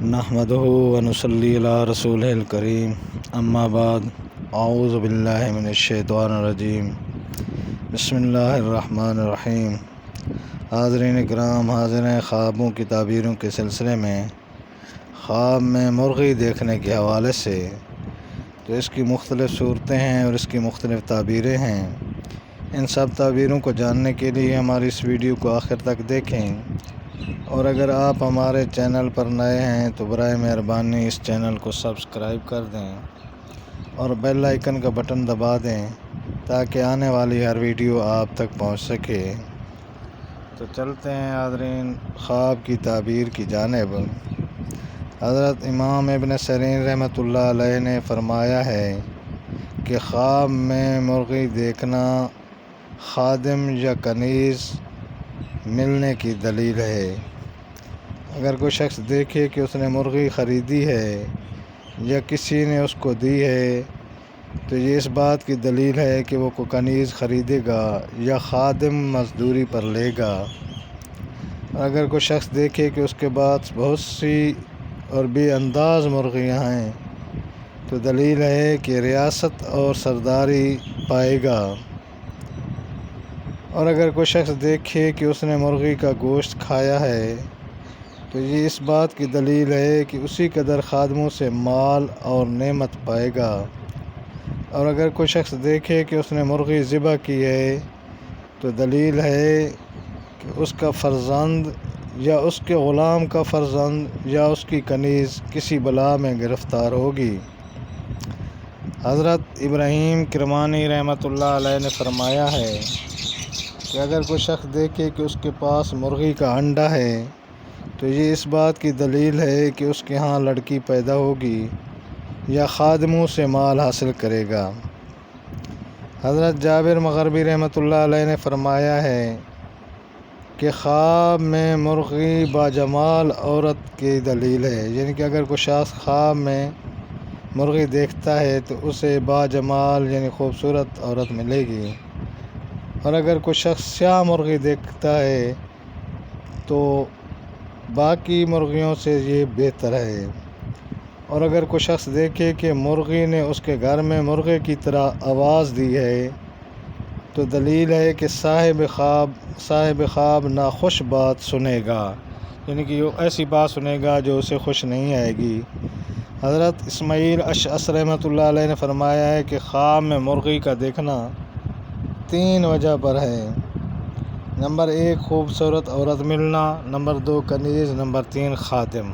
نحمدہ ونصلی علی رسولہ الکریم اما بعد اعوذ باللہ من الشیطان الرجیم بسم اللہ الرحمن الرحیم۔ حاضرین اکرام، حاضرین خوابوں کی تعبیروں کے سلسلے میں خواب میں مرغی دیکھنے کے حوالے سے تو اس کی مختلف صورتیں ہیں اور اس کی مختلف تعبیریں ہیں۔ ان سب تعبیروں کو جاننے کے لیے ہماری اس ویڈیو کو آخر تک دیکھیں، اور اگر آپ ہمارے چینل پر نئے ہیں تو برائے مہربانی اس چینل کو سبسکرائب کر دیں اور بیل آئیکن کا بٹن دبا دیں تاکہ آنے والی ہر ویڈیو آپ تک پہنچ سکے۔ تو چلتے ہیں حاضرین خواب کی تعبیر کی جانب۔ حضرت امام ابن سیرین رحمۃ اللہ علیہ نے فرمایا ہے کہ خواب میں مرغی دیکھنا خادم یا کنیز ملنے کی دلیل ہے۔ اگر کوئی شخص دیکھے کہ اس نے مرغی خریدی ہے یا کسی نے اس کو دی ہے تو یہ اس بات کی دلیل ہے کہ وہ کوئی کنیز خریدے گا یا خادم مزدوری پر لے گا۔ اگر کوئی شخص دیکھے کہ اس کے پاس بہت سی اور بے انداز مرغیاں ہیں تو دلیل ہے کہ ریاست اور سرداری پائے گا۔ اور اگر کوئی شخص دیکھے کہ اس نے مرغی کا گوشت کھایا ہے تو یہ اس بات کی دلیل ہے کہ اسی قدر خادموں سے مال اور نعمت پائے گا۔ اور اگر کوئی شخص دیکھے کہ اس نے مرغی ذبح کی ہے تو دلیل ہے کہ اس کا فرزند یا اس کے غلام کا فرزند یا اس کی کنیز کسی بلا میں گرفتار ہوگی۔ حضرت ابراہیم کرمانی رحمۃ اللہ علیہ نے فرمایا ہے کہ اگر کوئی شخص دیکھے کہ اس کے پاس مرغی کا انڈا ہے تو یہ اس بات کی دلیل ہے کہ اس کے ہاں لڑکی پیدا ہوگی یا خادموں سے مال حاصل کرے گا۔ حضرت جابر مغربی رحمۃ اللہ علیہ نے فرمایا ہے کہ خواب میں مرغی باجمال عورت کی دلیل ہے، یعنی کہ اگر کوئی شخص خواب میں مرغی دیکھتا ہے تو اسے باجمال یعنی خوبصورت عورت ملے گی۔ اور اگر کوئی شخص سیاہ مرغی دیکھتا ہے تو باقی مرغیوں سے یہ بہتر ہے۔ اور اگر کوئی شخص دیکھے کہ مرغی نے اس کے گھر میں مرغے کی طرح آواز دی ہے تو دلیل ہے کہ صاحب خواب ناخوش بات سنے گا، یعنی کہ وہ ایسی بات سنے گا جو اسے خوش نہیں آئے گی۔ حضرت اسماعیل اشعث رحمۃ اللہ علیہ نے فرمایا ہے کہ خواب میں مرغی کا دیکھنا 3 وجہ پر ہے۔ نمبر 1 خوبصورت عورت ملنا، نمبر 2 کنیز، نمبر 3 خادم۔